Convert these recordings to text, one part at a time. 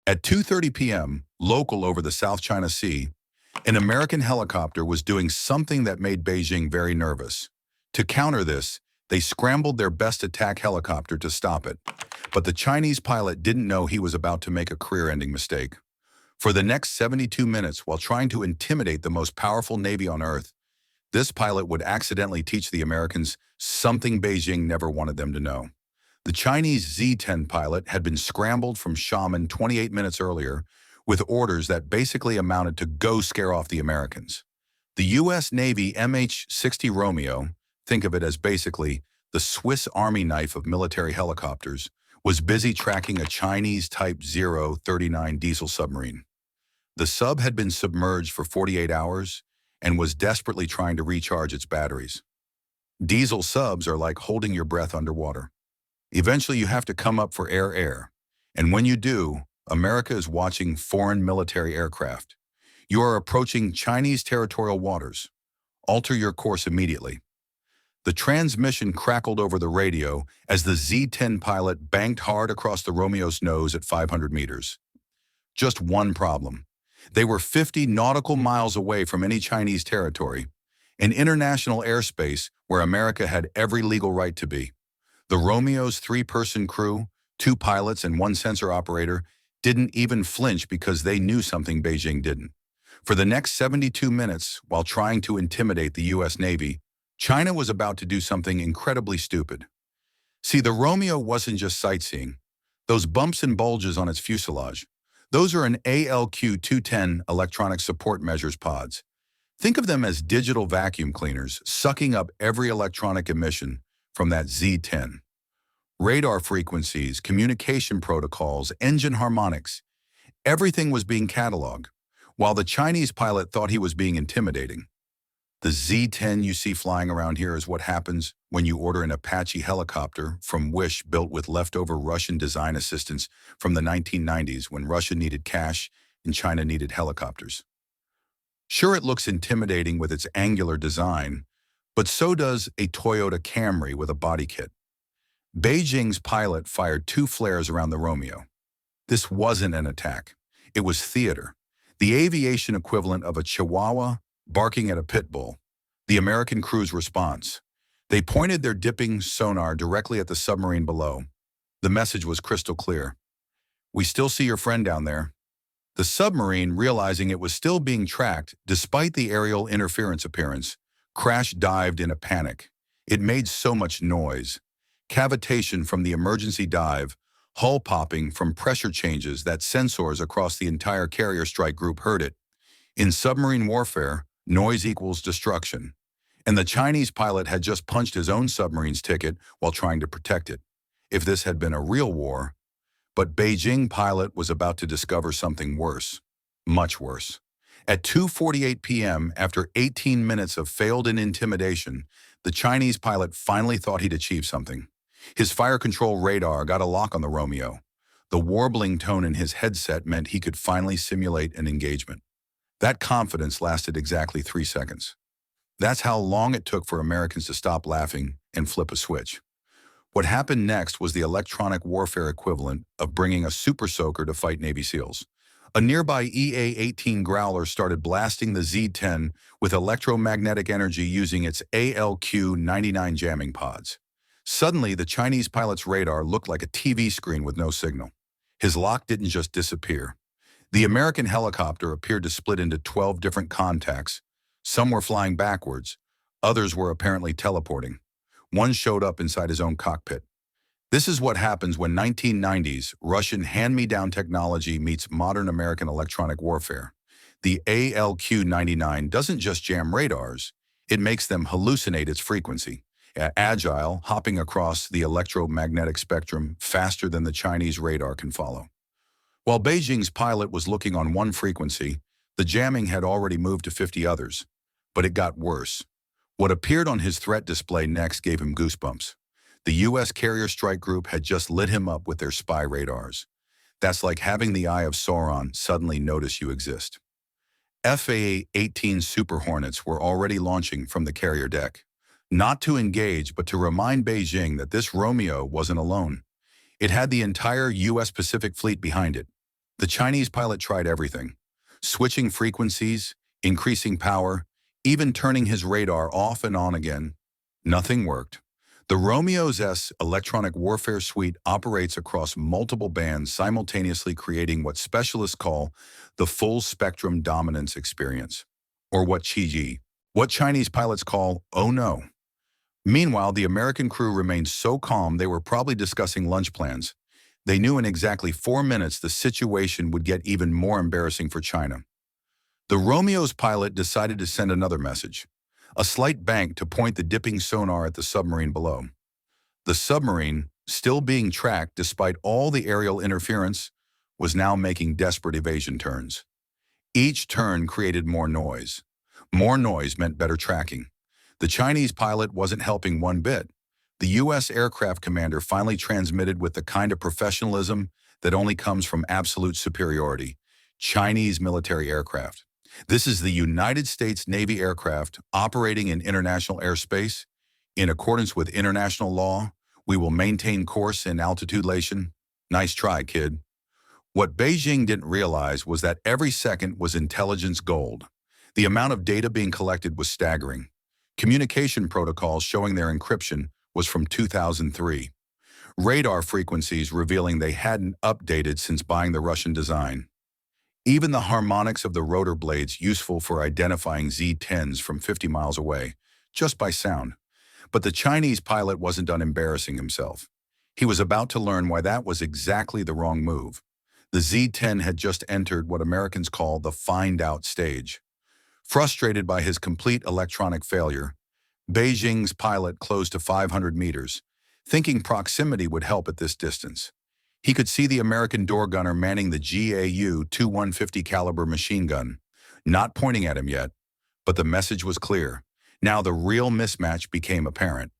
At 2:30 p.m., local over the South China Sea, an American helicopter was doing something that made Beijing very nervous. To counter this, they scrambled their best attack helicopter to stop it. But the Chinese pilot didn't know he was about to make a career-ending mistake. For the next 72 minutes, while trying to intimidate the most powerful navy on Earth, this pilot would accidentally teach the Americans something Beijing never wanted them to know. The Chinese Z-10 pilot had been scrambled from Xiamen 28 minutes earlier with orders that basically amounted to go scare off the Americans. The US Navy MH-60 Romeo, think of it as basically the Swiss Army knife of military helicopters, was busy tracking a Chinese Type 039 diesel submarine. The sub had been submerged for 48 hours and was desperately trying to recharge its batteries. Diesel subs are like holding your breath underwater. Eventually you have to come up for air, and when you do, America is watching foreign military aircraft. You are approaching Chinese territorial waters. Alter your course immediately. The transmission crackled over the radio as the Z-10 pilot banked hard across the Romeo's nose at 500 meters. Just one problem. They were 50 nautical miles away from any Chinese territory, an international airspace where America had every legal right to be. The Romeo's 3-person crew, 2 pilots and 1 sensor operator, didn't even flinch because they knew something Beijing didn't. For the next 72 minutes, while trying to intimidate the US Navy, China was about to do something incredibly stupid. See, the Romeo wasn't just sightseeing. Those bumps and bulges on its fuselage, those are an ALQ-210 electronic support measures pods. Think of them as digital vacuum cleaners sucking up every electronic emission from that Z-10. Radar frequencies, communication protocols, engine harmonics, everything was being cataloged, while the Chinese pilot thought he was being intimidating. The Z-10 you see flying around here is what happens when you order an Apache helicopter from Wish built with leftover Russian design assistance from the 1990s when Russia needed cash and China needed helicopters. Sure, it looks intimidating with its angular design, but so does a Toyota Camry with a body kit. Beijing's pilot fired 2 flares around the Romeo. This wasn't an attack. It was theater, the aviation equivalent of a chihuahua barking at a pit bull. The American crew's response. They pointed their dipping sonar directly at the submarine below. The message was crystal clear. "We still see your friend down there." The submarine, realizing it was still being tracked despite the aerial interference appearance, crash-dived in a panic. It made so much noise. Cavitation from the emergency dive, hull popping from pressure changes that sensors across the entire carrier strike group heard it. In submarine warfare, noise equals destruction. And the Chinese pilot had just punched his own submarine's ticket while trying to protect it. If this had been a real war, but Beijing pilot was about to discover something worse, much worse. At 2:48 p.m., after 18 minutes of failed intimidation, the Chinese pilot finally thought he'd achieved something. His fire control radar got a lock on the Romeo. The warbling tone in his headset meant he could finally simulate an engagement. That confidence lasted exactly 3 seconds. That's how long it took for Americans to stop laughing and flip a switch. What happened next was the electronic warfare equivalent of bringing a super soaker to fight Navy SEALs. A nearby EA-18 Growler started blasting the Z-10 with electromagnetic energy using its ALQ-99 jamming pods. Suddenly, the Chinese pilot's radar looked like a TV screen with no signal. His lock didn't just disappear. The American helicopter appeared to split into 12 different contacts. Some were flying backwards. Others were apparently teleporting. One showed up inside his own cockpit. This is what happens when 1990s Russian hand-me-down technology meets modern American electronic warfare. The ALQ-99 doesn't just jam radars, it makes them hallucinate its frequency. Agile, hopping across the electromagnetic spectrum faster than the Chinese radar can follow. While Beijing's pilot was looking on one frequency, the jamming had already moved to 50 others. But it got worse. What appeared on his threat display next gave him goosebumps. The U.S. Carrier Strike Group had just lit him up with their spy radars. That's like having the eye of Sauron suddenly notice you exist. FA-18 Super Hornets were already launching from the carrier deck. Not to engage, but to remind Beijing that this Romeo wasn't alone. It had the entire U.S. Pacific Fleet behind it. The Chinese pilot tried everything, switching frequencies, increasing power, even turning his radar off and on again. Nothing worked. The Romeo's S electronic warfare suite operates across multiple bands, simultaneously creating what specialists call the full spectrum dominance experience, or what Chinese pilots call "oh no." Meanwhile, the American crew remained so calm they were probably discussing lunch plans. They knew in exactly 4 minutes the situation would get even more embarrassing for China. The Romeo's pilot decided to send another message, a slight bank to point the dipping sonar at the submarine below. The submarine, still being tracked despite all the aerial interference, was now making desperate evasion turns. Each turn created more noise. More noise meant better tracking. The Chinese pilot wasn't helping one bit. The US aircraft commander finally transmitted with the kind of professionalism that only comes from absolute superiority: Chinese military aircraft. This is the United States Navy aircraft operating in international airspace. In accordance with international law, we will maintain course in altitudination. Nice try, kid. What Beijing didn't realize was that every second was intelligence gold. The amount of data being collected was staggering. Communication protocols showing their encryption was from 2003. Radar frequencies revealing they hadn't updated since buying the Russian design. Even the harmonics of the rotor blades useful for identifying Z-10s from 50 miles away, just by sound. But the Chinese pilot wasn't done embarrassing himself. He was about to learn why that was exactly the wrong move. The Z-10 had just entered what Americans call the find-out stage. Frustrated by his complete electronic failure, Beijing's pilot closed to 500 meters, thinking proximity would help at this distance. He could see the American door gunner manning the GAU-2150 caliber machine gun, not pointing at him yet, but the message was clear. Now the real mismatch became apparent.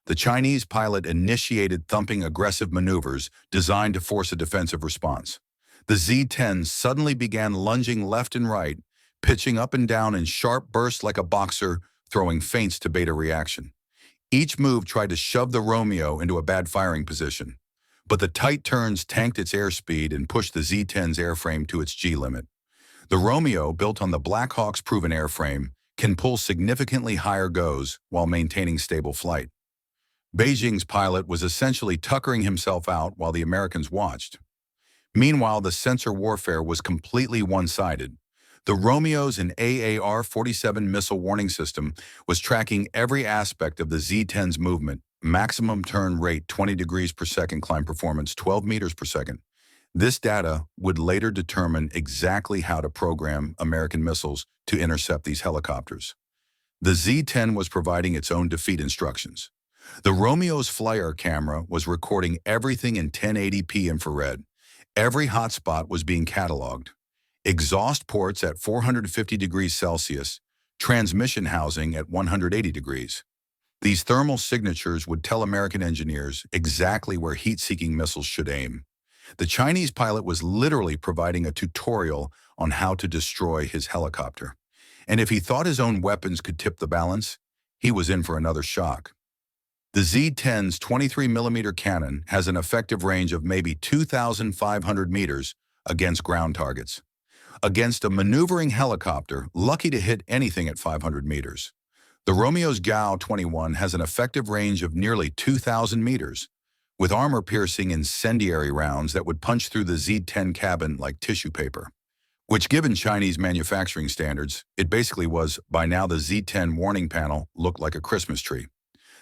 The Chinese pilot initiated thumping aggressive maneuvers designed to force a defensive response. The Z-10 suddenly began lunging left and right, pitching up and down in sharp bursts like a boxer throwing feints to bait a reaction. Each move tried to shove the Romeo into a bad firing position, but the tight turns tanked its airspeed and pushed the Z-10's airframe to its G limit. The Romeo, built on the Black Hawk's proven airframe, can pull significantly higher goes while maintaining stable flight. Beijing's pilot was essentially tuckering himself out while the Americans watched. Meanwhile, the sensor warfare was completely one-sided. The Romeo's and AAR-47 missile warning system was tracking every aspect of the Z-10's movement: maximum turn rate 20 degrees per second, climb performance 12 meters per second. This data would later determine exactly how to program American missiles to intercept these helicopters. The Z-10 was providing its own defeat instructions. The Romeo's flyer camera was recording everything in 1080p infrared. Every hotspot was being cataloged. Exhaust ports at 450 degrees Celsius, transmission housing at 180 degrees. These thermal signatures would tell American engineers exactly where heat-seeking missiles should aim. The Chinese pilot was literally providing a tutorial on how to destroy his helicopter. And if he thought his own weapons could tip the balance, he was in for another shock. The Z-10's 23mm cannon has an effective range of maybe 2,500 meters against ground targets. Against a maneuvering helicopter, lucky to hit anything at 500 meters. The Romeo's GAU-21 has an effective range of nearly 2,000 meters, with armor-piercing incendiary rounds that would punch through the Z-10 cabin like tissue paper. Which, given Chinese manufacturing standards, it basically was. By now the Z-10 warning panel looked like a Christmas tree.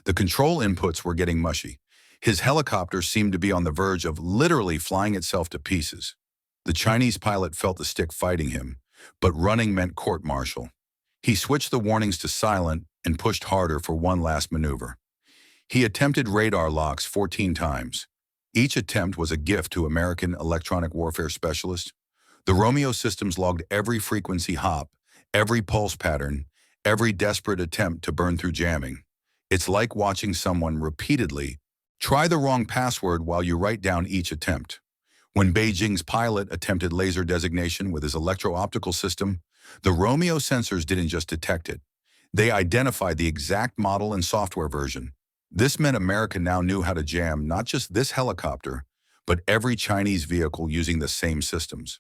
The control inputs were getting mushy. His helicopter seemed to be on the verge of literally flying itself to pieces. The Chinese pilot felt the stick fighting him, but running meant court-martial. He switched the warnings to silent and pushed harder for one last maneuver. He attempted radar locks 14 times. Each attempt was a gift to American electronic warfare specialists. The Romeo systems logged every frequency hop, every pulse pattern, every desperate attempt to burn through jamming. It's like watching someone repeatedly try the wrong password while you write down each attempt. When Beijing's pilot attempted laser designation with his electro-optical system, the Romeo sensors didn't just detect it. They identified the exact model and software version. This meant America now knew how to jam not just this helicopter, but every Chinese vehicle using the same systems.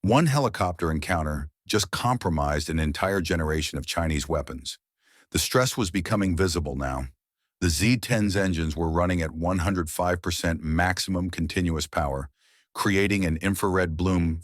One helicopter encounter just compromised an entire generation of Chinese weapons. The stress was becoming visible now. The Z-10's engines were running at 105% maximum continuous power, creating an infrared bloom